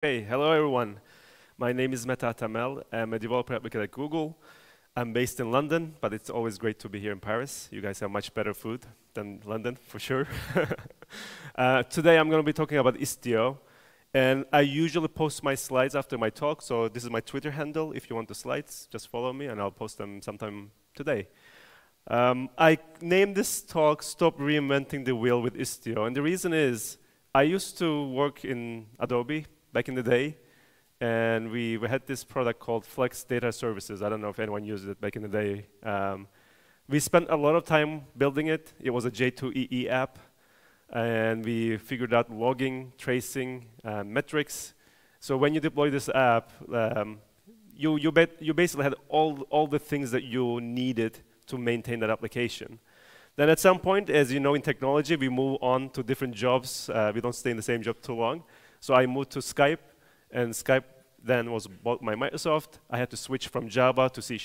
Hey, hello everyone. My name is Mete Atamel. I'm a developer advocate at Google. I'm based in London, but it's always great to be here in Paris. You guys have much better food than London, for sure. Today I'm going to be talking about Istio. And I usually post my slides after my talk, so this is my Twitter handle. If you want the slides, just follow me and I'll post them sometime today. I named this talk Stop Reinventing the Wheel with Istio. And the reason is, I used to work in Adobe back in the day, and we had this product called Voxxed Days Services. I don't know if anyone used it back in the day. We spent a lot of time building it. It was a J2EE app, and we figured out logging, tracing, metrics. So when you deploy this app, you basically had all the things that you needed to maintain that application. Then at some point, as you know, in technology, we move on to different jobs. We don't stay in the same job too long. So I moved to Skype, and Skype then was bought by Microsoft. I had to switch from Java to C#.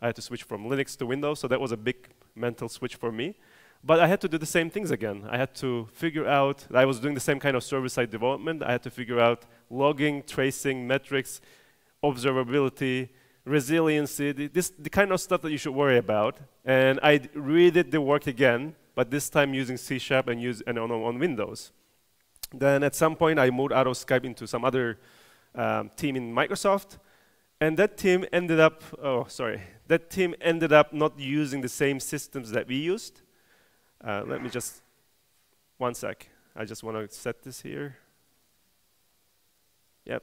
I had to switch from Linux to Windows, so that was a big mental switch for me. But I had to do the same things again. I had to figure out, I was doing the same kind of server-side development. I had to figure out logging, tracing, metrics, observability, resiliency, the kind of stuff that you should worry about. And I redid the work again, but this time using C# and on Windows. Then at some point, I moved out of Skype into some other team in Microsoft, and that team ended up, not using the same systems that we used. Let me just, one sec. I just want to set this here. Yep.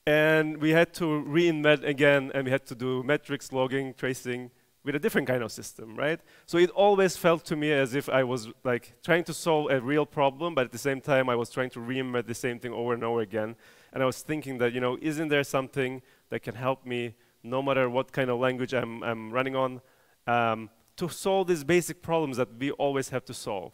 And we had to reinvent again, and we had to do metrics, logging, tracing, with a different kind of system, right? So it always felt to me as if I was like trying to solve a real problem, but at the same time I was trying to reinvent the same thing over and over again. And I was thinking that, isn't there something that can help me, no matter what kind of language I'm running on, to solve these basic problems that we always have to solve.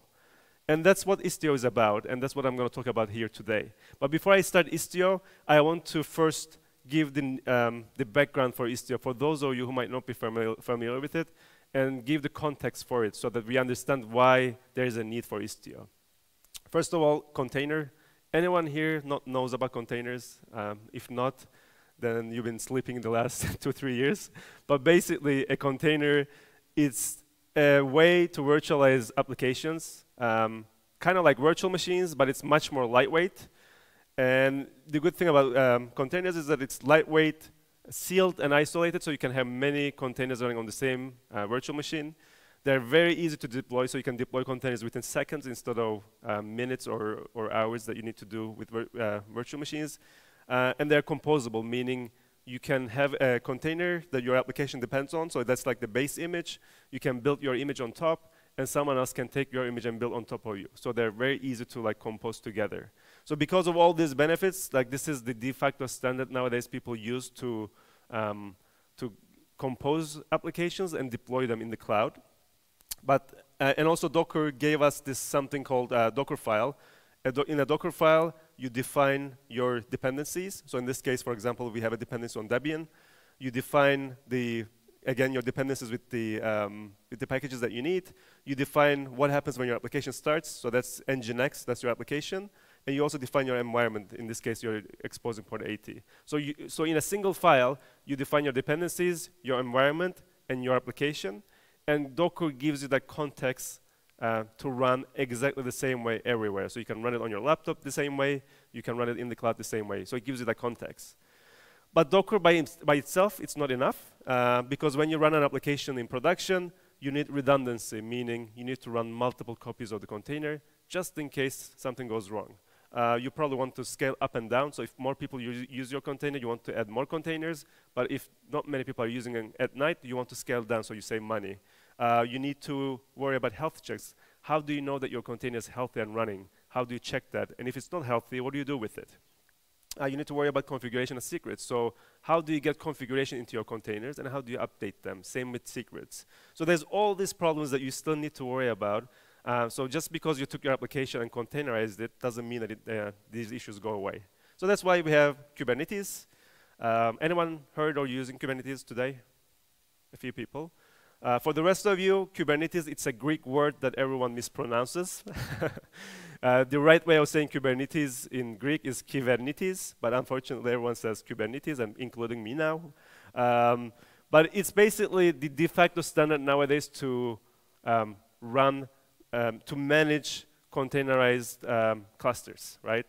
And that's what Istio is about, and that's what I'm going to talk about here today. But before I start Istio, I want to first give the background for Istio, for those of you who might not be familiar with it, and give the context for it so that we understand why there is a need for Istio. First of all, container. Anyone here knows about containers? If not, then you've been sleeping in the last 2-3 years. But basically, a container is a way to virtualize applications, kind of like virtual machines, but it's much more lightweight. And the good thing about containers is that it's lightweight, sealed, and isolated, so you can have many containers running on the same virtual machine. They're very easy to deploy, so you can deploy containers within seconds instead of minutes or hours that you need to do with virtual machines. And they're composable, meaning you can have a container that your application depends on, so that's like the base image. You can build your image on top, and someone else can take your image and build on top of you. So they're very easy to compose together. So because of all these benefits, this is the de facto standard nowadays people use to compose applications and deploy them in the cloud. But and also Docker gave us this something called Dockerfile. In a Dockerfile, you define your dependencies. So in this case, for example, we have a dependency on Debian. You define again, your dependencies with the packages that you need. You define what happens when your application starts. So that's Nginx, that's your application. And you also define your environment. In this case, you're exposing port 80. So in a single file, you define your dependencies, your environment, and your application. And Docker gives you that context to run exactly the same way everywhere. So you can run it on your laptop the same way. You can run it in the cloud the same way. So it gives you that context. But Docker by itself, it's not enough, because when you run an application in production, you need redundancy, meaning you need to run multiple copies of the container just in case something goes wrong. You probably want to scale up and down, so if more people use your container, you want to add more containers, but if not many people are using it at night, you want to scale down so you save money. You need to worry about health checks. How do you know that your container is healthy and running? How do you check that? And if it's not healthy, what do you do with it? You need to worry about configuration and secrets. So how do you get configuration into your containers, and how do you update them? Same with secrets. So there's all these problems that you still need to worry about. So just because you took your application and containerized it doesn't mean that these issues go away. So that's why we have Kubernetes. Anyone heard or using Kubernetes today? A few people. For the rest of you, Kubernetes, it's a Greek word that everyone mispronounces. The right way of saying Kubernetes in Greek is Kubernetes, but unfortunately everyone says Kubernetes, and including me now. But it's basically the de facto standard nowadays to to manage containerized clusters, right?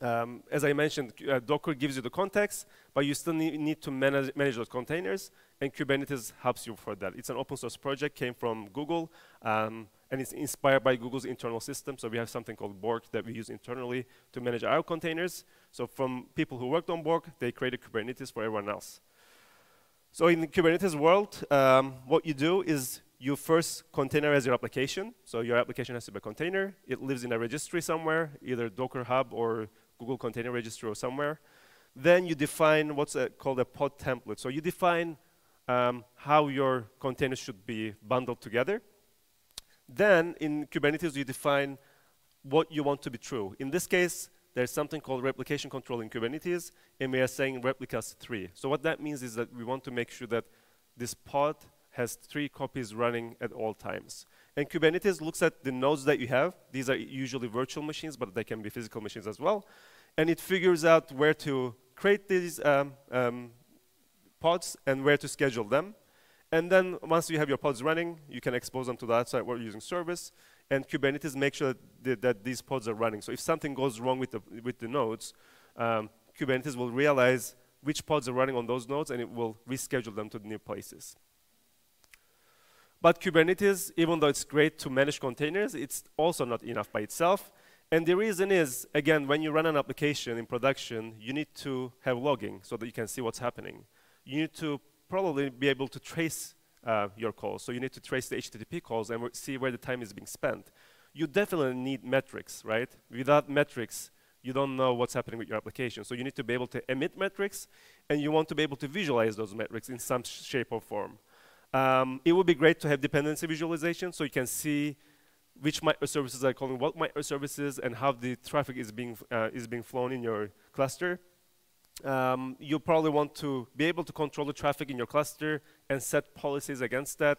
As I mentioned, Docker gives you the context, but you still need to manage those containers, and Kubernetes helps you for that. It's an open source project, came from Google, and it's inspired by Google's internal system. So we have something called Borg that we use internally to manage our containers. So from people who worked on Borg, they created Kubernetes for everyone else. So in the Kubernetes world, what you do is you first containerize your application. So your application has to be a container. It lives in a registry somewhere, either Docker Hub or Google Container Registry or somewhere. Then you define what's called a pod template. So you define how your containers should be bundled together. Then in Kubernetes, you define what you want to be true. In this case, there's something called replication control in Kubernetes, and we are saying replicas 3. So what that means is that we want to make sure that this pod has 3 copies running at all times. And Kubernetes looks at the nodes that you have. These are usually virtual machines, but they can be physical machines as well. And it figures out where to create these pods and where to schedule them. And then once you have your pods running, you can expose them to the outside world using service. And Kubernetes makes sure that these pods are running. So if something goes wrong with the nodes, Kubernetes will realize which pods are running on those nodes, and it will reschedule them to the new places. But Kubernetes, even though it's great to manage containers, it's also not enough by itself. And the reason is, again, when you run an application in production, you need to have logging so that you can see what's happening. You need to probably be able to trace your calls. So you need to trace the HTTP calls and see where the time is being spent. You definitely need metrics, right? Without metrics, you don't know what's happening with your application. So you need to be able to emit metrics, and you want to be able to visualize those metrics in some shape or form. It would be great to have dependency visualization, so you can see which microservices are calling what microservices and how the traffic is being flown in your cluster. You probably want to be able to control the traffic in your cluster and set policies against that.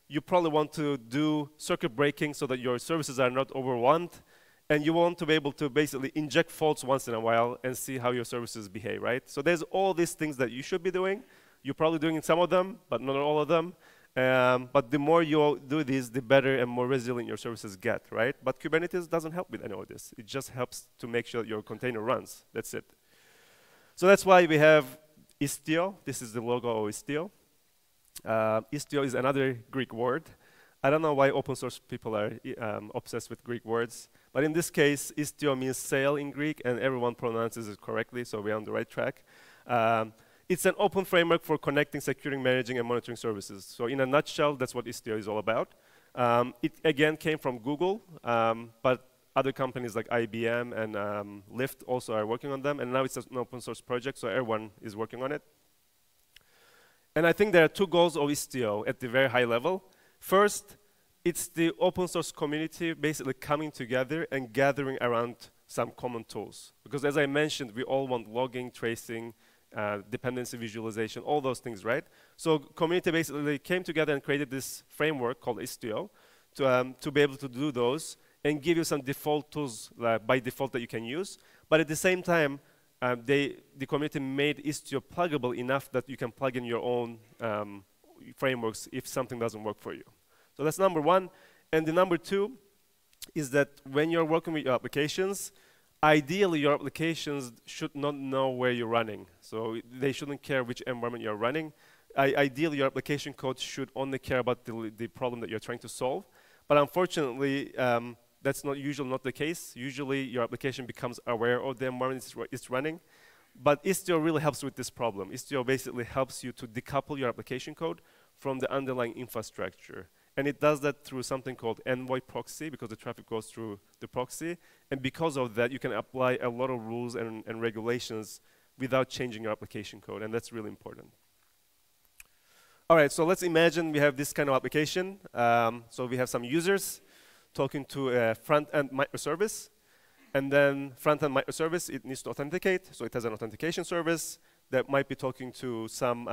You probably want to do circuit breaking so that your services are not overwhelmed. And you want to be able to basically inject faults once in a while and see how your services behave, right? So there's all these things that you should be doing. You're probably doing some of them, but not all of them. But the more you do this, the better and more resilient your services get, right? But Kubernetes doesn't help with any of this. It just helps to make sure your container runs. That's it. So that's why we have Istio. This is the logo of Istio. Istio is another Greek word. I don't know why open source people are obsessed with Greek words. But in this case, Istio means sail in Greek, and everyone pronounces it correctly, so we're on the right track. It's an open framework for connecting, securing, managing, and monitoring services. So in a nutshell, that's what Istio is all about. It, again, came from Google, but other companies like IBM and Lyft also are working on them. And now it's an open source project, so everyone is working on it. And I think there are 2 goals of Istio at the very high level. First, it's the open source community basically coming together and gathering around some common tools. Because as I mentioned, we all want logging, tracing, dependency visualization, all those things, right? So community basically came together and created this framework called Istio to be able to do those and give you some default tools by default that you can use. But at the same time, the community made Istio pluggable enough that you can plug in your own frameworks if something doesn't work for you. So that's number 1. And the number 2 is that when you're working with your applications, ideally, your applications should not know where you're running. So they shouldn't care which environment you're running. Ideally, your application code should only care about the problem that you're trying to solve. But unfortunately, that's usually not the case. Usually, your application becomes aware of the environment it's running. But Istio really helps with this problem. Istio basically helps you to decouple your application code from the underlying infrastructure. And it does that through something called Envoy proxy, because the traffic goes through the proxy. And because of that, you can apply a lot of rules and regulations without changing your application code. And that's really important. All right, so let's imagine we have this kind of application. So we have some users talking to a front-end microservice. And then front-end microservice, it needs to authenticate. So it has an authentication service that might be talking to some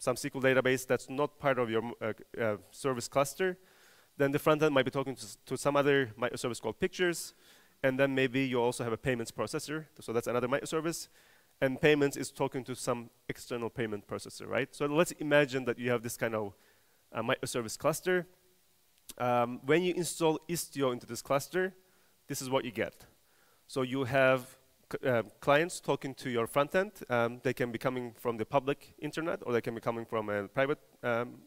SQL database that's not part of your service cluster. Then the front end might be talking to some other microservice called pictures. And then maybe you also have a payments processor. So that's another microservice. And payments is talking to some external payment processor, right? So let's imagine that you have this kind of microservice cluster. When you install Istio into this cluster, this is what you get. So you have clients talking to your front end. They can be coming from the public internet, or they can be coming from a private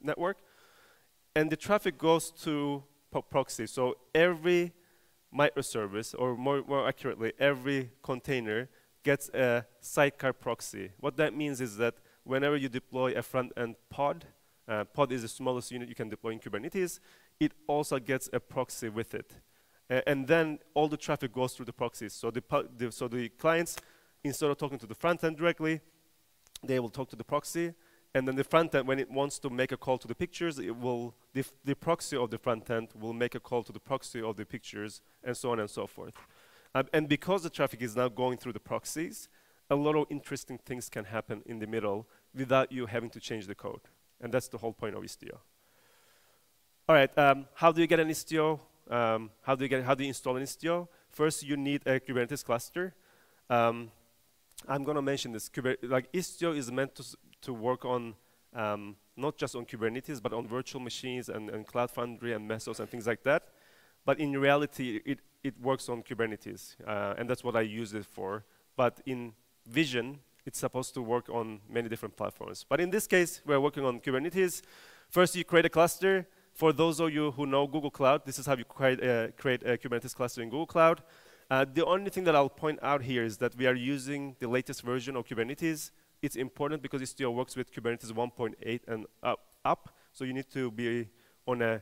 network. And the traffic goes to proxy. So every microservice, or more accurately, every container gets a sidecar proxy. What that means is that whenever you deploy a front-end pod, pod is the smallest unit you can deploy in Kubernetes, it also gets a proxy with it. And then all the traffic goes through the proxies. So the clients, instead of talking to the front end directly, they will talk to the proxy. And then the front end, when it wants to make a call to the pictures, it will, the proxy of the front end will make a call to the proxy of the pictures, and so on and so forth. And because the traffic is now going through the proxies, a lot of interesting things can happen in the middle without you having to change the code. And that's the whole point of Istio. All right, how do you get an Istio? How do you install an Istio? First, you need a Kubernetes cluster. I'm going to mention this. Like Istio is meant to work on not just on Kubernetes, but on virtual machines and Cloud Foundry and Mesos and things like that. But in reality, it works on Kubernetes, and that's what I use it for. But in vision, it's supposed to work on many different platforms. But in this case, we're working on Kubernetes. First, you create a cluster. For those of you who know Google Cloud, this is how you create a Kubernetes cluster in Google Cloud. The only thing that I'll point out here is that we are using the latest version of Kubernetes. It's important because it still works with Kubernetes 1.8 and up. So you need to be on a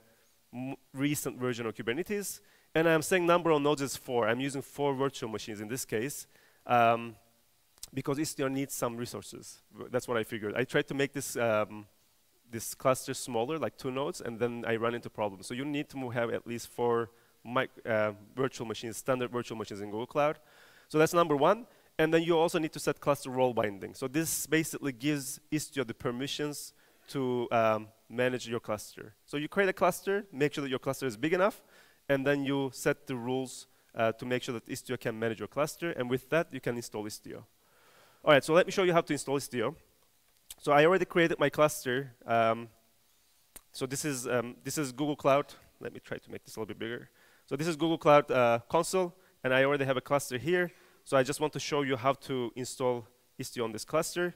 recent version of Kubernetes. And I'm saying number of nodes is 4. I'm using 4 virtual machines in this case because Istio needs some resources. That's what I figured. I tried to make this this cluster smaller, like 2 nodes, and then I run into problems. So you need to have at least 4 virtual machines, standard virtual machines in Google Cloud. So that's number 1. And then you also need to set cluster role binding. So this basically gives Istio the permissions to manage your cluster. So you create a cluster, make sure that your cluster is big enough, and then you set the rules to make sure that Istio can manage your cluster. And with that, you can install Istio. All right, so let me show you how to install Istio. So I already created my cluster. So this is Google Cloud. Let me try to make this a little bit bigger. So this is Google Cloud console, and I already have a cluster here. So I just want to show you how to install Istio on this cluster.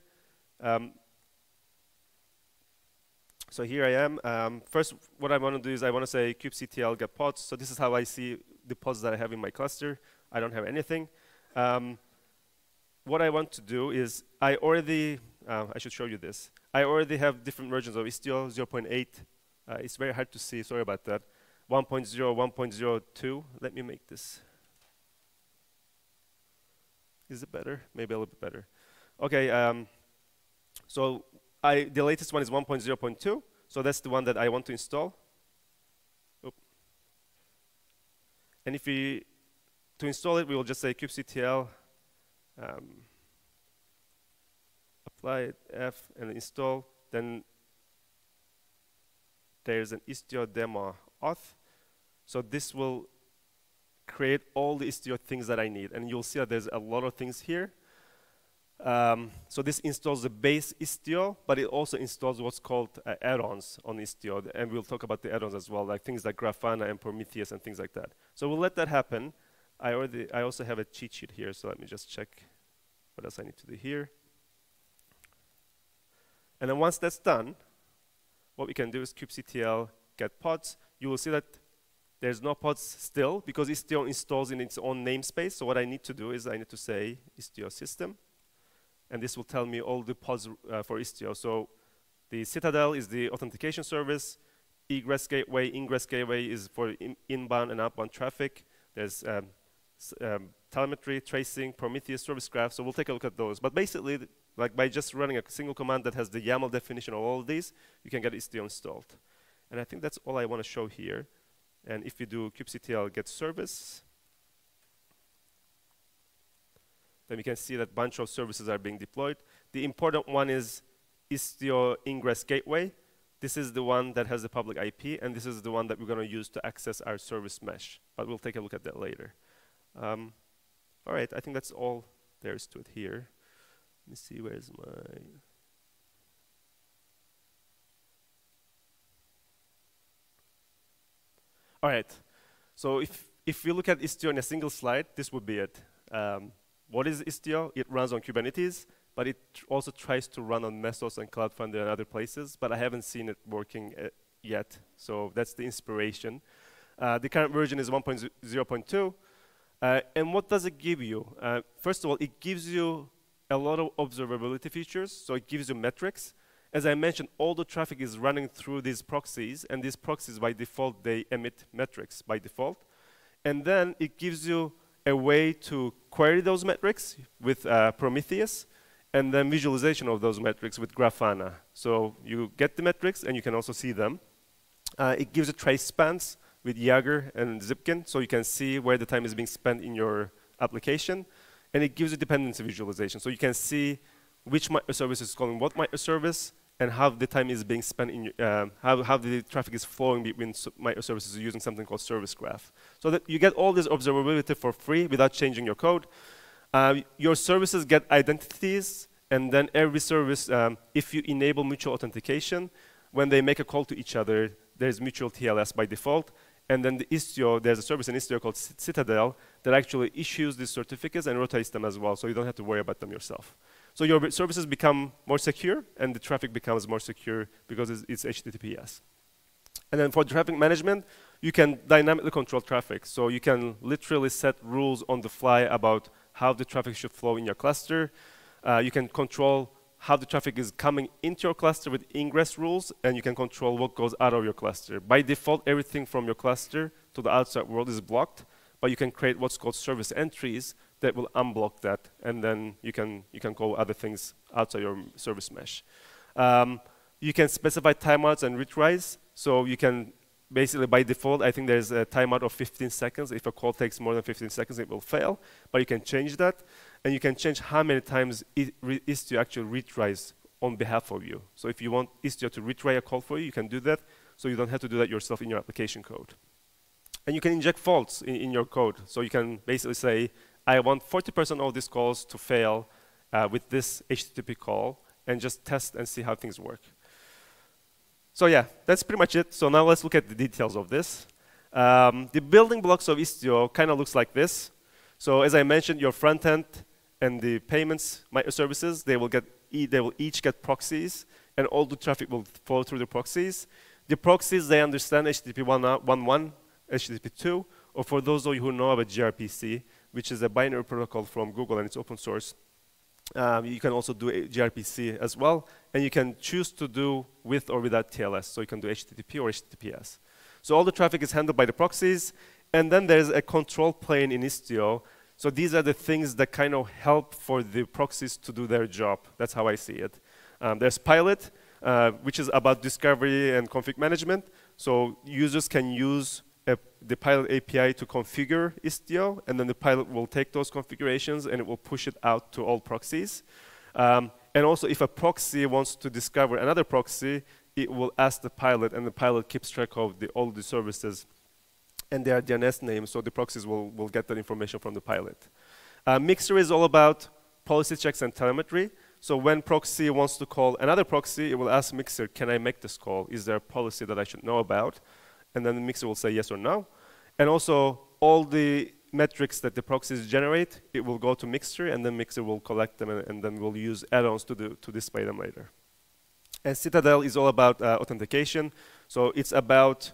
So here I am. First, what I want to do is I want to say kubectl get pods. So this is how I see the pods that I have in my cluster. I don't have anything. What I want to do is I should show you this. I already have different versions of Istio, 0.8. It's very hard to see, sorry about that. 1.0, 1.02. Let me make this. Is it better? Maybe a little bit better. Okay, so the latest one is 1.0.2. So that's the one that I want to install. Oop. And to install it, we will just say kubectl apply F and install. Then there's an Istio demo auth. So this will create all the Istio things that I need. And you'll see that there's a lot of things here. So this installs the base Istio, but it also installs what's called add-ons on Istio. And we'll talk about the add-ons as well, like things like Grafana and Prometheus and things like that. So we'll let that happen. I also have a cheat sheet here, so let me just check what else I need to do here. And then once that's done, what we can do is kubectl get pods. You will see that there's no pods still because Istio installs in its own namespace. So what I need to do is I need to say Istio system. And this will tell me all the pods for Istio. So the Citadel is the authentication service. Egress gateway, ingress gateway is for inbound and outbound traffic. There's telemetry, tracing, Prometheus, service graph. So we'll take a look at those. But basically, like by just running a single command that has the YAML definition of all of these, you can get Istio installed. And I think that's all I want to show here. And if you do kubectl get service, then we can see that a bunch of services are being deployed. The important one is Istio ingress gateway. This is the one that has the public IP, and this is the one that we're going to use to access our service mesh. But we'll take a look at that later. All right, I think that's all there is to it here. Let me see, where's my... All right, so if we look at Istio in a single slide, this would be it. What is Istio? It runs on Kubernetes, but it also tries to run on Mesos and CloudFront and other places, but I haven't seen it working yet, so that's the inspiration. The current version is 1.0.2, and what does it give you? First of all, it gives you a lot of observability features, so it gives you metrics. As I mentioned, all the traffic is running through these proxies, and these proxies, by default, they emit metrics by default. And then it gives you a way to query those metrics with Prometheus, and then visualization of those metrics with Grafana. So you get the metrics, and you can also see them. It gives you trace spans with Jaeger and Zipkin, so you can see where the time is being spent in your application. And it gives you dependency visualization, so you can see which microservice is calling what microservice, and how the time is being spent in how the traffic is flowing between microservices using something called service graph. So that you get all this observability for free without changing your code. Your services get identities, and then every service, if you enable mutual authentication, when they make a call to each other, there's mutual TLS by default. And then the Istio, there's a service in Istio called Citadel that actually issues these certificates and rotates them as well, so you don't have to worry about them yourself. So your services become more secure, and the traffic becomes more secure because it's HTTPS. And then for traffic management, you can dynamically control traffic. So you can literally set rules on the fly about how the traffic should flow in your cluster. You can control how the traffic is coming into your cluster with ingress rules, and you can control what goes out of your cluster. By default, everything from your cluster to the outside world is blocked, but you can create what's called service entries that will unblock that, and then you can call other things outside your service mesh. You can specify timeouts and retries, so you can basically, by default, I think there's a timeout of 15 seconds. If a call takes more than 15 seconds, it will fail, but you can change that. And you can change how many times Istio actually retries on behalf of you. So if you want Istio to retry a call for you, you can do that, so you don't have to do that yourself in your application code. And you can inject faults in your code. So you can basically say, I want 40% of these calls to fail with this HTTP call, and just test and see how things work. So yeah, that's pretty much it. So now let's look at the details of this. The building blocks of Istio kind of looks like this. So as I mentioned, your front end and the payments microservices, they will each get proxies, and all the traffic will flow through the proxies. The proxies, they understand HTTP 1.1, HTTP 2, or for those of you who know about gRPC, which is a binary protocol from Google, and it's open source. You can also do gRPC as well, and you can choose to do with or without TLS. So you can do HTTP or HTTPS. So all the traffic is handled by the proxies, and then there's a control plane in Istio. So these are the things that kind of help for the proxies to do their job. That's how I see it. There's pilot, which is about discovery and config management. So users can use the pilot API to configure Istio, and then the pilot will take those configurations and it will push it out to all proxies. And also, if a proxy wants to discover another proxy, it will ask the pilot, and the pilot keeps track of all the services and their DNS names, so the proxies will get that information from the pilot. Mixer is all about policy checks and telemetry. So when proxy wants to call another proxy, it will ask Mixer, can I make this call? Is there a policy that I should know about? And then the Mixer will say yes or no. And also, all the metrics that the proxies generate, it will go to Mixer, and then Mixer will collect them, and then we'll use add-ons to display them later. And Citadel is all about authentication. So it's about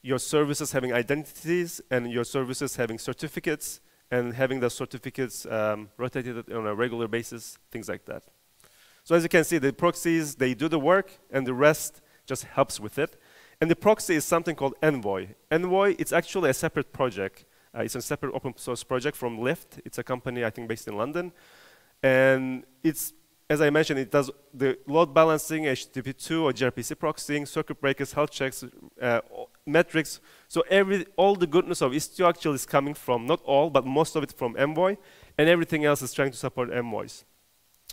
your services having identities, and your services having certificates, and having those certificates rotated on a regular basis, things like that. So as you can see, the proxies, they do the work, and the rest just helps with it. And the proxy is something called Envoy. Envoy, it's actually a separate project. It's a separate open source project from Lyft. It's a company, I think, based in London. And it's, as I mentioned, it does the load balancing, HTTP2 or gRPC proxying, circuit breakers, health checks, metrics. So all the goodness of Istio actually is coming from, not all, but most of it from Envoy, and everything else is trying to support Envoys.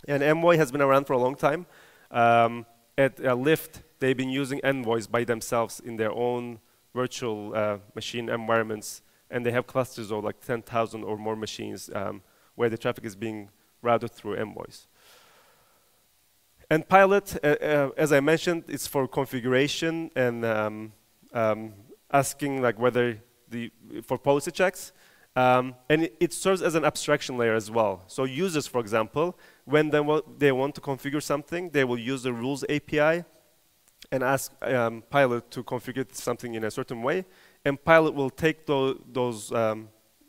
And Envoy has been around for a long time. At Lyft, they've been using Envoys by themselves in their own virtual machine environments, and they have clusters of like 10,000 or more machines where the traffic is being routed through Envoys. And Pilot, as I mentioned, it's for configuration and asking like whether for policy checks. And it serves as an abstraction layer as well. So users, for example, when they want to configure something, they will use the rules API and ask Pilot to configure something in a certain way. And Pilot will take those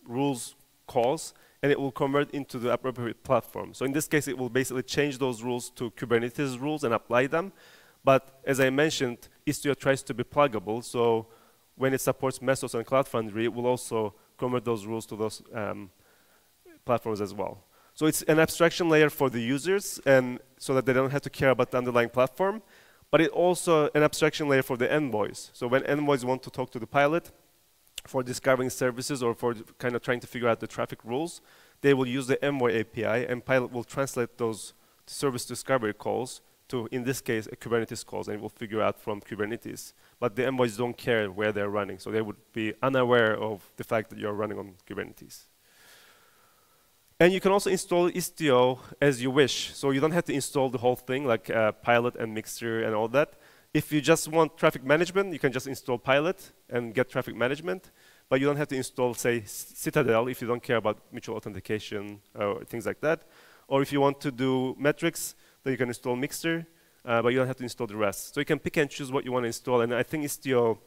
rules calls, and it will convert into the appropriate platform. So in this case, it will basically change those rules to Kubernetes rules and apply them. But as I mentioned, Istio tries to be pluggable. So when it supports Mesos and Cloud Foundry, it will also convert those rules to those platforms as well. So it's an abstraction layer for the users, and so that they don't have to care about the underlying platform. But it's also an abstraction layer for the envoys. So when envoys want to talk to the Pilot for discovering services or for kind of trying to figure out the traffic rules, they will use the Envoy API, and Pilot will translate those service discovery calls to, in this case, a Kubernetes calls, and it will figure out from Kubernetes. But the envoys don't care where they're running, so they would be unaware of the fact that you're running on Kubernetes. And you can also install Istio as you wish. So you don't have to install the whole thing, like Pilot and Mixer and all that. If you just want traffic management, you can just install Pilot and get traffic management. But you don't have to install, say, Citadel if you don't care about mutual authentication or things like that. Or if you want to do metrics, then you can install Mixer, but you don't have to install the rest. So you can pick and choose what you want to install. And I think Istio,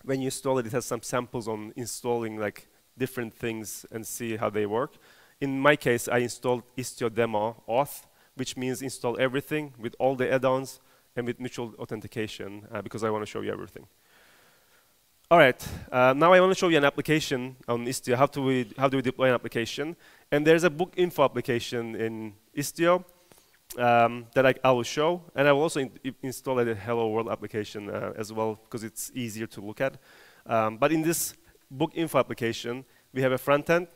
when you install it, it has some samples on installing like different things and see how they work. In my case, I installed Istio demo auth, which means install everything with all the add-ons and with mutual authentication, because I want to show you everything. All right, now I want to show you an application on Istio. How do we deploy an application? And there's a book info application in Istio that I will show. And I will also install a Hello World application as well, because it's easier to look at. But in this book info application, we have a front end.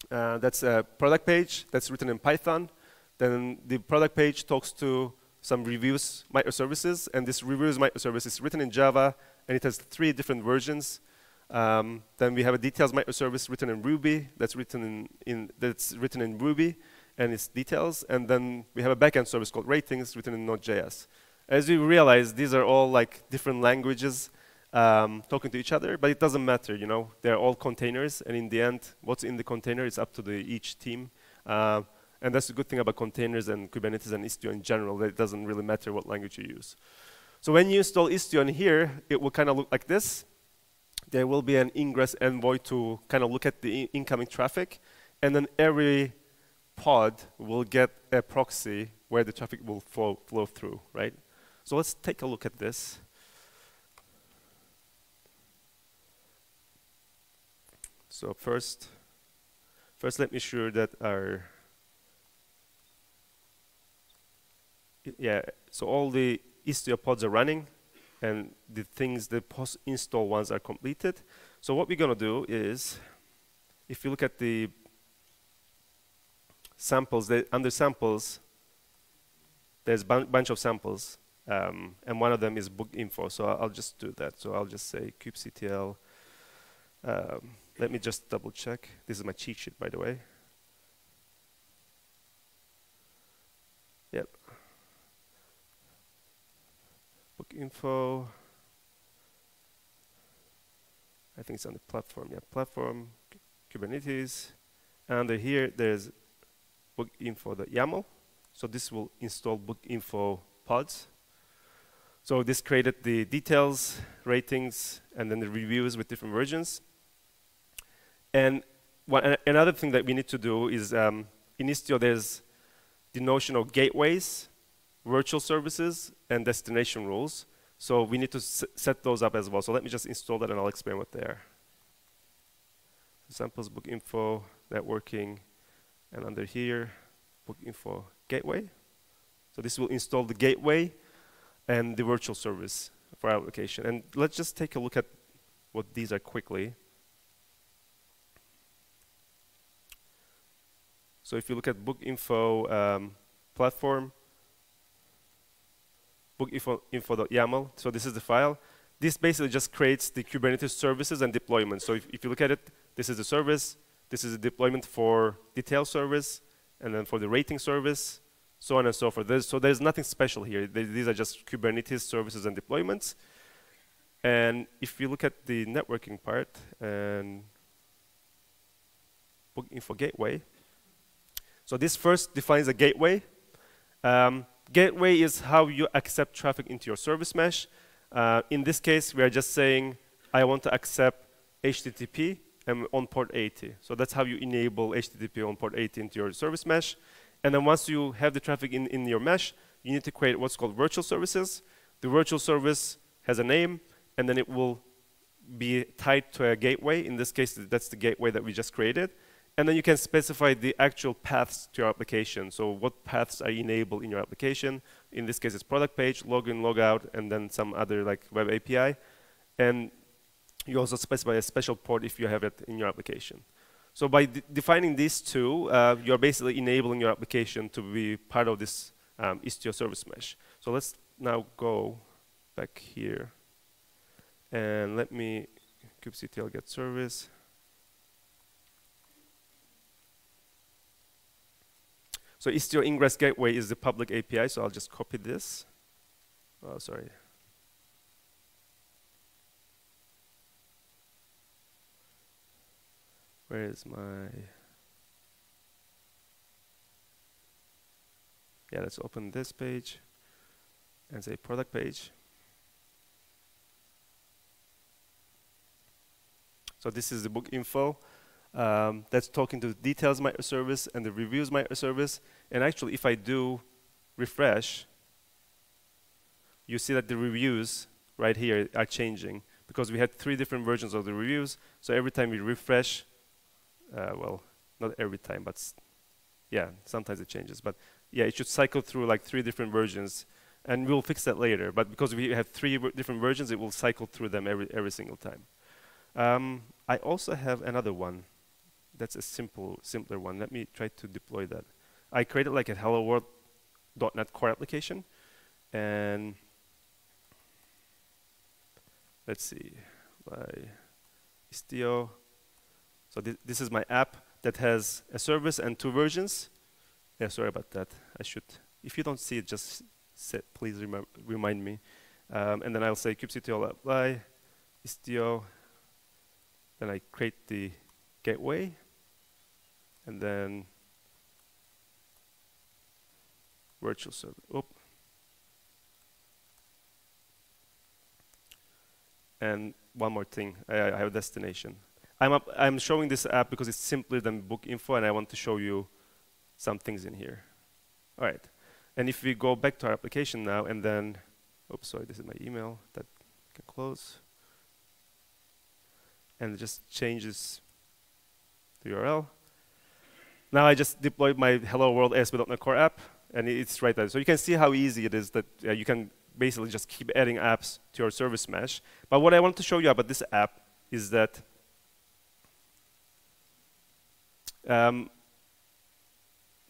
That's a product page that's written in Python. Then the product page talks to some reviews microservices, and this reviews microservice is written in Java, and it has 3 different versions. Then we have a details microservice written in Ruby that's written in Ruby, and its details. And then we have a backend service called ratings written in Node.js. As you realize, these are all like different languages talking to each other, but it doesn't matter, you know. They're all containers, and in the end, what's in the container is up to each team. And that's the good thing about containers and Kubernetes and Istio in general, that it doesn't really matter what language you use. So when you install Istio in here, it will kind of look like this. There will be an ingress envoy to kind of look at the incoming traffic, and then every pod will get a proxy where the traffic will flow through, right? So let's take a look at this. So first let me sure that so all the Istio pods are running, and the post-install ones are completed. So what we're going to do is, if you look at the samples, under samples, there's a bunch of samples, and one of them is book info. So I'll just do that. So I'll just say kubectl. Let me just double check. This is my cheat sheet, by the way. Yep. Book info. I think it's on the platform. Yeah, platform, Kubernetes. And under here, there's book info.yaml. So this will install book info pods. So this created the details, ratings, and then the reviews with different versions. And another thing that we need to do is, in Istio, there's the notion of gateways, virtual services, and destination rules. So we need to set those up as well. So let me just install that, and I'll explain what they are. Samples, book info, networking, and under here, book info gateway. So this will install the gateway and the virtual service for our application. And let's just take a look at what these are quickly. So if you look at book info platform, book.info.yaml. So this is the file. This basically just creates the Kubernetes services and deployments. So if you look at it, this is the service. This is a deployment for detail service, and then for the rating service, so on and so forth. So there's nothing special here. These are just Kubernetes services and deployments. And if you look at the networking part and book info gateway, so this first defines a gateway. Gateway is how you accept traffic into your service mesh. In this case, we are just saying, I want to accept HTTP on port 80. So that's how you enable HTTP on port 80 into your service mesh. And then once you have the traffic in your mesh, you need to create what's called virtual services. The virtual service has a name, and then it will be tied to a gateway. In this case, that's the gateway that we just created. And then you can specify the actual paths to your application. So what paths are enabled in your application? In this case, it's product page, login, logout, and then some other like web API. And you also specify a special port if you have it in your application. So by defining these two, you're basically enabling your application to be part of this Istio service mesh. So let's now go back here. And let me kubectl get service. So Istio ingress gateway is the public API, so I'll just copy this. Oh, sorry. Where is my... Yeah, let's open this page and say product page. So this is the book info. That's talking to the details microservice and the reviews microservice. And actually, if I do refresh, you see that the reviews right here are changing because we had 3 different versions of the reviews. So every time we refresh, well, not every time, but yeah, sometimes it changes. But yeah, it should cycle through like 3 different versions. And we'll fix that later. But because we have 3 different versions, it will cycle through them every single time. I also have another one. That's a simpler one. Let me try to deploy that. I created like a Hello World.NET Core application. And let's see, by Istio. So this is my app that has a service and 2 versions. Yeah, sorry about that. I should, if you don't see it, just please remind me. And then I'll say kubectl apply, Istio. Then I create the gateway. And then virtual server. And one more thing, I have a destination. I'm showing this app because it's simpler than book info, and I want to show you some things in here. All right. And if we go back to our application now, and then, oops, sorry, this is my email that I can close. And it just changes the URL. Now I just deployed my Hello World ASP.NET Core app, and it's right there. So you can see how easy it is that you can basically just keep adding apps to your service mesh. But what I want to show you about this app is that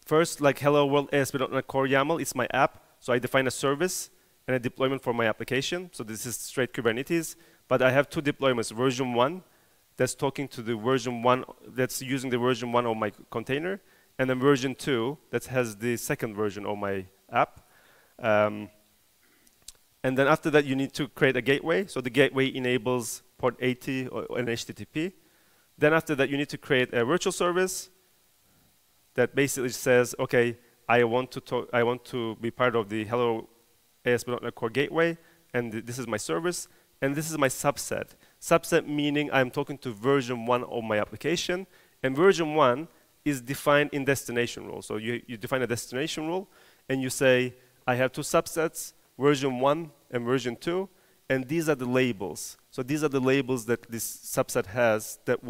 first, like Hello World ASP.NET Core YAML, it's my app. So I define a service and a deployment for my application. So this is straight Kubernetes. But I have 2 deployments, version 1, that's talking to the version 1, that's using the version 1 of my container, and then version 2 that has the second version of my app. And then after that, you need to create a gateway. So the gateway enables port 80 or an HTTP. Then after that, you need to create a virtual service that basically says, okay, I want to be part of the Hello ASP.NET Core gateway, and this is my service, and this is my subset. Subset meaning I'm talking to version 1 of my application, and version 1 is defined in destination rule. So you define a destination rule, and you say, I have 2 subsets, version 1 and version 2, and these are the labels. So these are the labels that this subset has that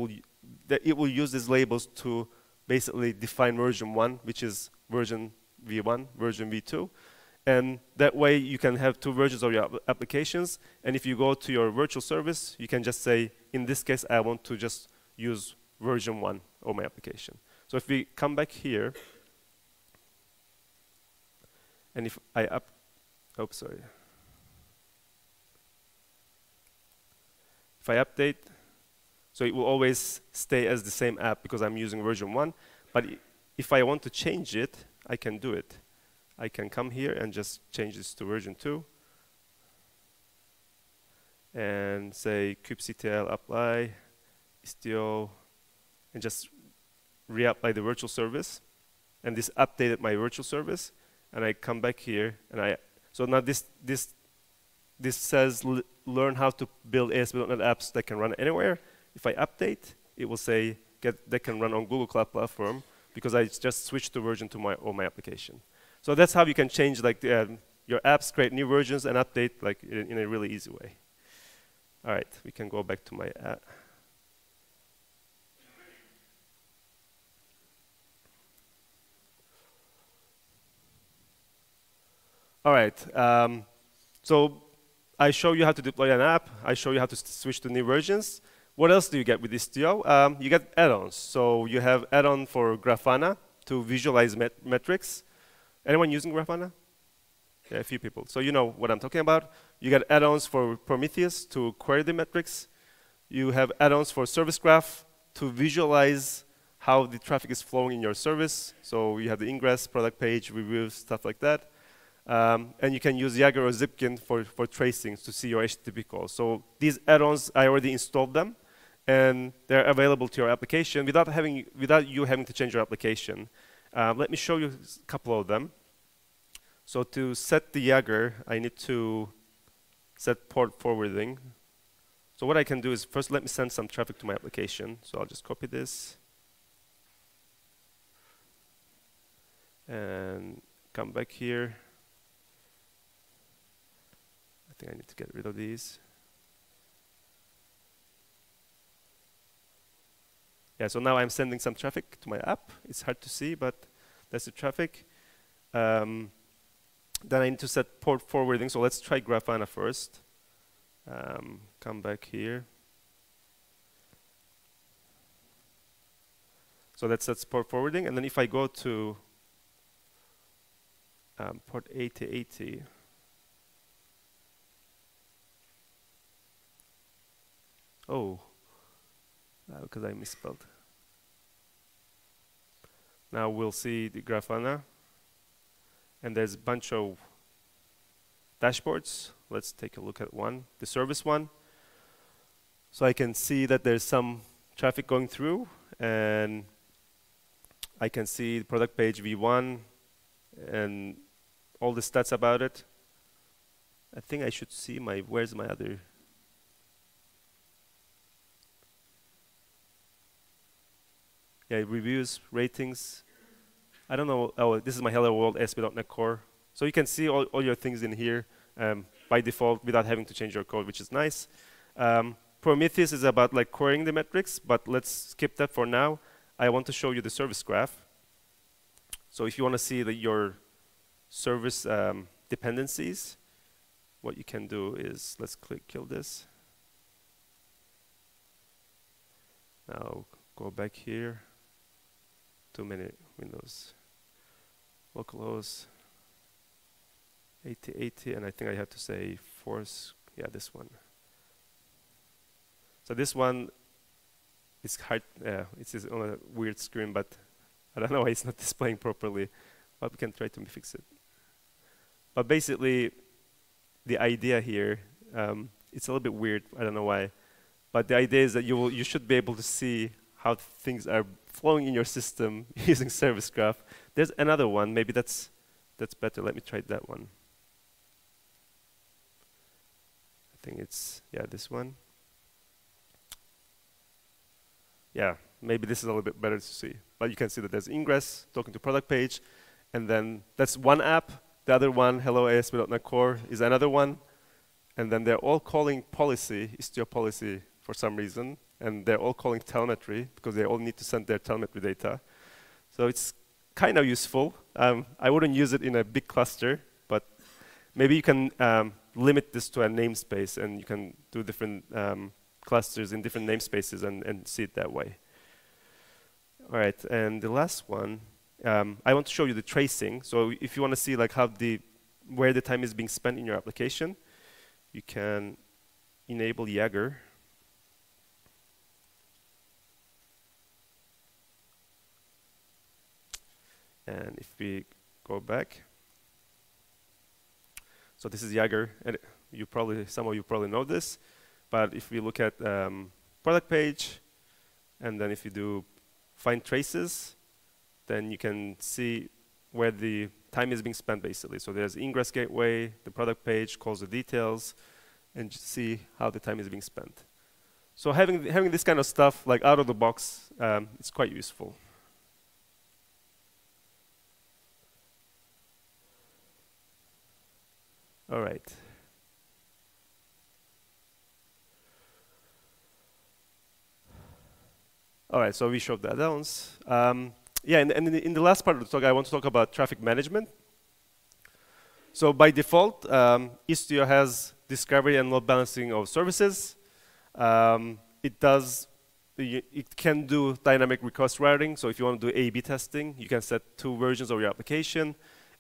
it will use these labels to basically define version 1, which is version V1, version V2. And that way you can have 2 versions of your applications. And if you go to your virtual service, you can just say, in this case, I want to just use version 1 of my application. So if we come back here, and if I oops, sorry. if I update, so it will always stay as the same app because I'm using version 1. But if I want to change it, I can do it. I can come here and just change this to version 2. And say kubectl apply, Istio, and just reapply the virtual service. And this updated my virtual service. And I come back here, and so now this says learn how to build ASP.NET apps that can run anywhere. If I update, it will say that can run on Google Cloud Platform because I just switched to version to my application. So that's how you can change like your apps, create new versions, and update like in a really easy way. All right, we can go back to my app. All right, so I show you how to deploy an app. I show you how to switch to new versions. What else do you get with Istio? You get add-ons. So you have add-on for Grafana to visualize metrics. Anyone using Grafana? Yeah, a few people. So you know what I'm talking about. You get add-ons for Prometheus to query the metrics. You have add-ons for Service Graph to visualize how the traffic is flowing in your service. So you have the ingress, product page, reviews, stuff like that. And you can use Jaeger or Zipkin for tracing to see your HTTP calls. So these add-ons, I already installed them, and they're available to your application without you having to change your application. Let me show you a couple of them. So to set the Jaeger, I need to set port forwarding. So what I can do is first let me send some traffic to my application. So I'll just copy this and come back here. I think I need to get rid of these. Yeah, so now I'm sending some traffic to my app. It's hard to see, but that's the traffic. Then I need to set port forwarding. So let's try Grafana first. Come back here. So that sets port forwarding. And then if I go to port 8080, oh, because I misspelled. Now we'll see the Grafana. And there's a bunch of dashboards. Let's take a look at one, the service one. So I can see that there's some traffic going through, and I can see the product page V1 and all the stats about it. I think I should see where's my other? Yeah, reviews, ratings. I don't know. Oh, this is my Hello World ASP.NET Core. So you can see all your things in here by default without having to change your code, which is nice. Prometheus is about like querying the metrics, but let's skip that for now. I want to show you the service graph. So if you want to see your service dependencies, what you can do is, let's kill this. Now go back here. Too many windows. Localhost 8080, and I think I have to say force. Yeah, this one. So this one is hard. It's on a weird screen, but I don't know why it's not displaying properly. But we can try to fix it. But basically, the idea here, it's a little bit weird. I don't know why, but the idea is that you should be able to see how things are flowing in your system using Service Graph. There's another one. Maybe that's better. Let me try that one. I think it's this one. Yeah, maybe this is a little bit better to see. But you can see that there's ingress, talking to product page, and then that's one app. The other one, Hello ASP.NET Core, is another one. And then they're all calling policy, Istio policy, for some reason. And they're all calling telemetry because they all need to send their telemetry data. So it's kind of useful. I wouldn't use it in a big cluster, but maybe you can limit this to a namespace, and you can do different clusters in different namespaces and see it that way. All right, and the last one, I want to show you the tracing. So if you want to see like where the time is being spent in your application, you can enable Jaeger. And if we go back, so this is Jaeger, and some of you probably know this, but if we look at product page, and then if you do find traces, then you can see where the time is being spent basically. So there's ingress gateway, the product page, calls the details, and just see how the time is being spent. So having this kind of stuff like out of the box, it's quite useful. All right. All right, so we showed the add-ons. Yeah, and in the last part of the talk, I want to talk about traffic management. So by default, Istio has discovery and load balancing of services. It can do dynamic request routing. So if you want to do A/B testing, you can set 2 versions of your application,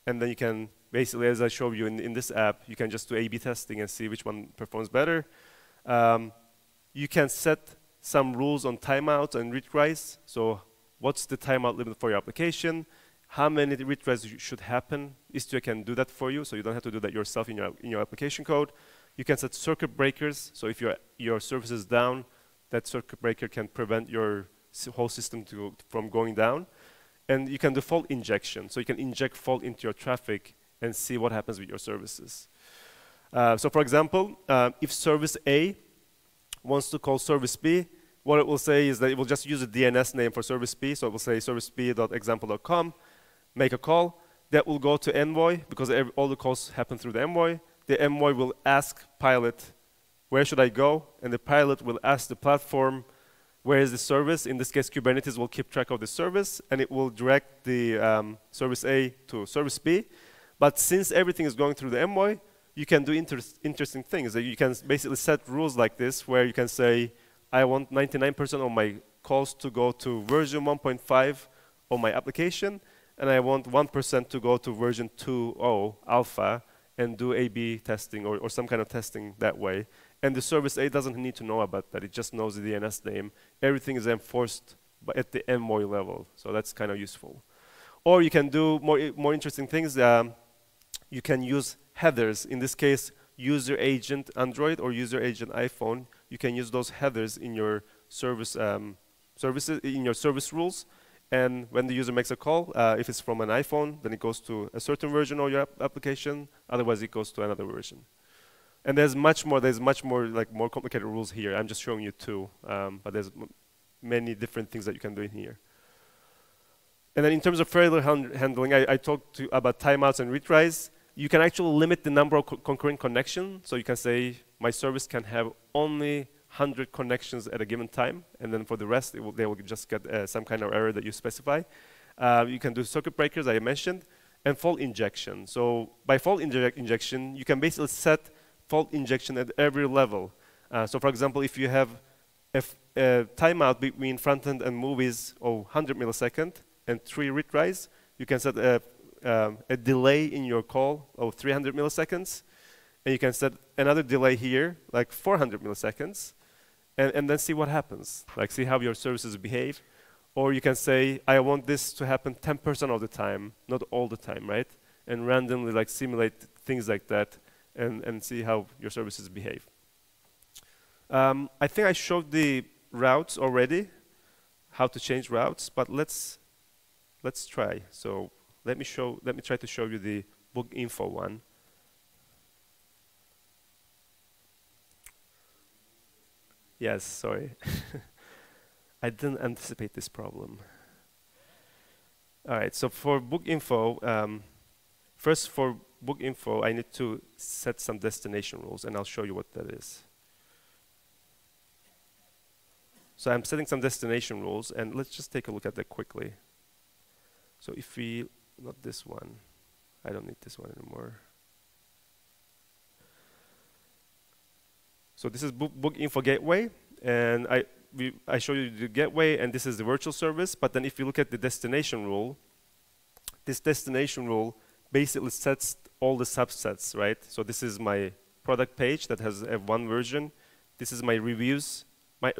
and then you can basically, as I showed you in this app, you can just do A/B testing and see which one performs better. You can set some rules on timeouts and retries. So what's the timeout limit for your application? How many retries should happen? Istio can do that for you, so you don't have to do that yourself in your application code. You can set circuit breakers. So if your service is down, that circuit breaker can prevent your whole system from going down. And you can do fault injection. So you can inject fault into your traffic and see what happens with your services. So for example, if service A wants to call service B, what it will say is that it will just use a DNS name for service B. So it will say serviceb.example.com, make a call. That will go to Envoy, because all the calls happen through the Envoy. The Envoy will ask Pilot, where should I go? And the Pilot will ask the platform, where is the service? In this case, Kubernetes will keep track of the service, and it will direct the service A to service B. But since everything is going through the Envoy, you can do interesting things. You can basically set rules like this, where you can say, I want 99% of my calls to go to version 1.5 of my application, and I want 1% to go to version 2.0 alpha and do A/B testing or some kind of testing that way. And the service A doesn't need to know about that. It just knows the DNS name. Everything is enforced at the Envoy level, so that's kind of useful. Or you can do more interesting things. You can use headers. In this case, user agent Android or user agent iPhone. You can use those headers in your service rules. And when the user makes a call, if it's from an iPhone, then it goes to a certain version of your application. Otherwise, it goes to another version. And there's much more like more complicated rules here. I'm just showing you 2, but there's many different things that you can do in here. And then in terms of failure handling, I talked about timeouts and retries. You can actually limit the number of concurrent connections. So you can say, my service can have only 100 connections at a given time, and then for the rest, they will just get some kind of error that you specify. You can do circuit breakers, I mentioned, and fault injection. So by fault injection, you can basically set fault injection at every level. So for example, if you have a timeout between front-end and movies of 100 milliseconds and 3 retries, you can set a delay in your call of 300 milliseconds, and you can set another delay here, like 400 milliseconds, and then see what happens, like see how your services behave. Or you can say, I want this to happen 10% of the time, not all the time, right? And randomly like simulate things like that and see how your services behave. I think I showed the routes already, how to change routes, but let's try. So let me try to show you the book info one. Yes, sorry. I didn't anticipate this problem. All right, so for book info, first for book info, I need to set some destination rules, and I'll show you what that is. So I'm setting some destination rules, and let's just take a look at that quickly. So if we, not this one, I don't need this one anymore. So this is book info gateway, and I show you the gateway, and this is the virtual service. But then if you look at the destination rule, this destination rule basically sets all the subsets, right? So this is my product page that has one version. This is my reviews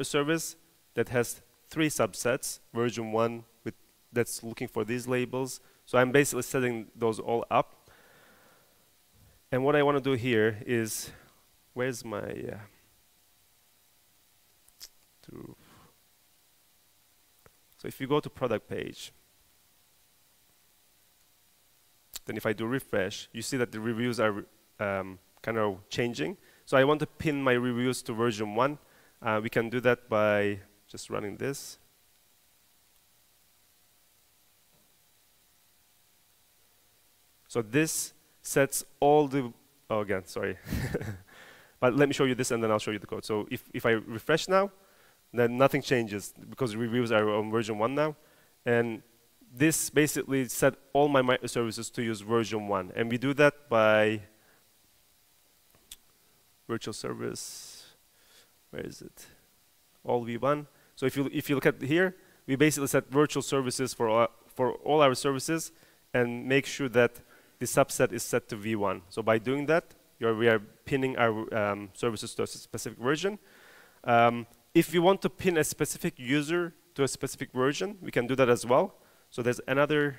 service that has 3 subsets, version 1 with that's looking for these labels. So I'm basically setting those all up. And what I want to do here is, where's my so if you go to product page, then if I do refresh, you see that the reviews are kind of changing. So I want to pin my reviews to version 1. We can do that by just running this. So this sets all the, oh again, sorry. But let me show you this and then I'll show you the code. So if I refresh now, then nothing changes because reviews are on version 1 now. And this basically set all my microservices to use version 1. And we do that by virtual service, where is it? All v1. So if you look at here, we basically set virtual services for all our services and make sure that the subset is set to v1. So by doing that, we are pinning our services to a specific version. If you want to pin a specific user to a specific version, we can do that as well. So there's another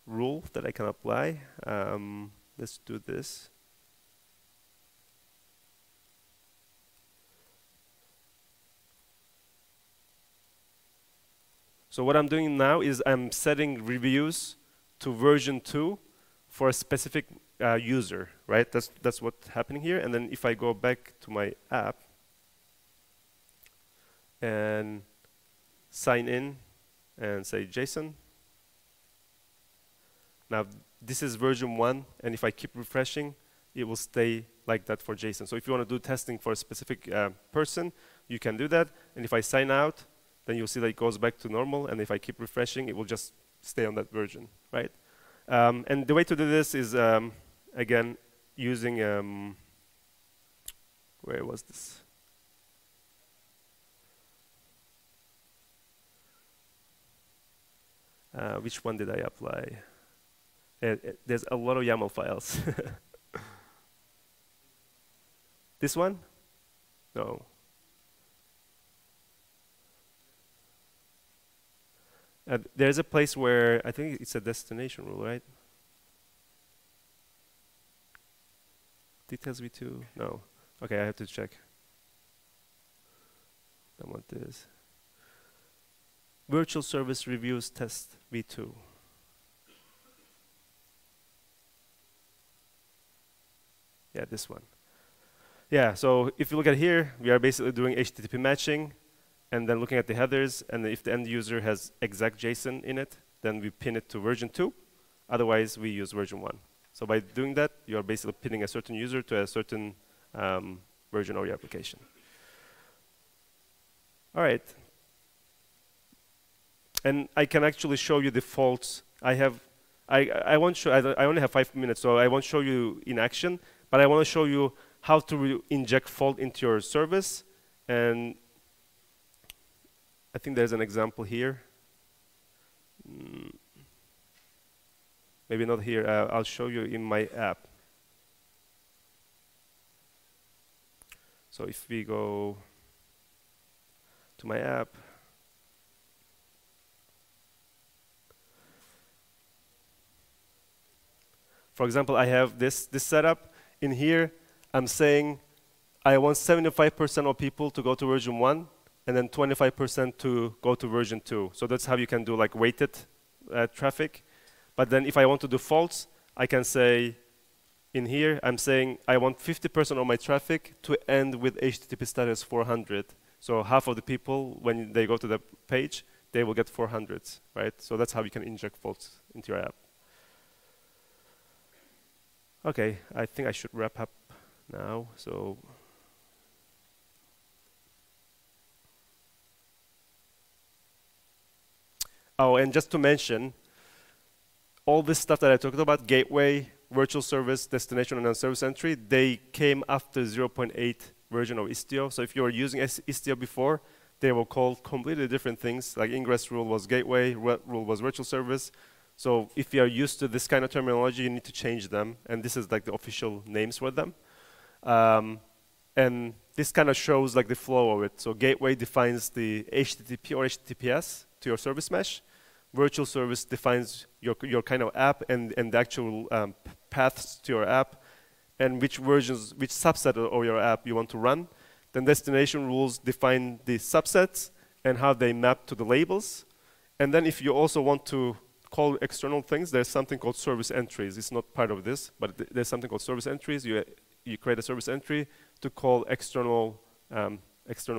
rule that I can apply. Let's do this. So what I'm doing now is I'm setting reviews to version 2 for a specific user, right? That's what's happening here. And then if I go back to my app and sign in and say JSON. Now this is version 1, and if I keep refreshing, it will stay like that for JSON. So if you want to do testing for a specific person, you can do that. And if I sign out, then you'll see that it goes back to normal. And if I keep refreshing, it will just stay on that version, right? And the way to do this is, again, using, where was this? Which one did I apply? There's a lot of YAML files. This one? No. There's a place where I think it's a destination rule, right? Details v2? No. Okay, I have to check. I want this. Virtual service reviews test v2. Yeah, this one. Yeah, so if you look at here, we are basically doing HTTP matching and then looking at the headers, and if the end user has exact JSON in it, then we pin it to version 2. Otherwise, we use version 1. So by doing that, you are basically pinning a certain user to a certain version of your application. All right. And I can actually show you the faults. I won't show. I only have 5 minutes, so I won't show you in action. But I want to show you how to inject fault into your service. And I think there's an example here. Maybe not here. I'll show you in my app. So if we go to my app, for example, I have this setup. In here, I'm saying I want 75% of people to go to version 1, and then 25% to go to version 2. So that's how you can do like weighted traffic. But then if I want to do faults, I can say in here, I'm saying I want 50% of my traffic to end with HTTP status 400. So half of the people, when they go to the page, they will get 400s, right? So that's how you can inject faults into your app. Okay, I think I should wrap up now. So oh, and just to mention, all this stuff that I talked about, gateway, virtual service, destination, and service entry, they came after 0.8 version of Istio. So if you were using Istio before, they were called completely different things. Like ingress rule was gateway, rule was virtual service. So if you are used to this kind of terminology, you need to change them. And this is like the official names for them. And this kind of shows like the flow of it. So gateway defines the HTTP or HTTPS to your service mesh. virtual service defines your kind of app and the actual paths to your app, and which versions, which subset of your app you want to run. Then destination rules define the subsets and how they map to the labels. And then if you also want to call external things, there's something called service entries. It's not part of this, but there's something called service entries. You create a service entry to call external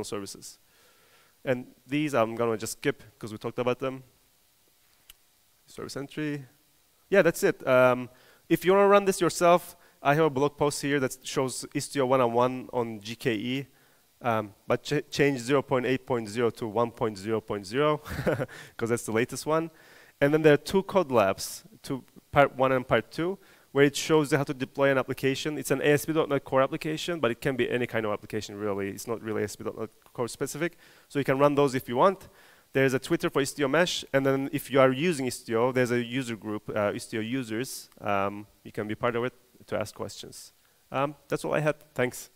services. And these I'm going to just skip because we talked about them. Service entry. Yeah, that's it. If you want to run this yourself, I have a blog post here that shows Istio 101 on GKE, but change 0.8.0 to 1.0.0 because that's the latest one. And then there are 2 code labs, part 1 and part 2, where it shows you how to deploy an application. It's an ASP.NET Core application, but it can be any kind of application, really. It's not really ASP.NET Core specific. So you can run those if you want. There's a Twitter for Istio Mesh, and then if you are using Istio, there's a user group, Istio users. You can be part of it to ask questions. That's all I had. Thanks.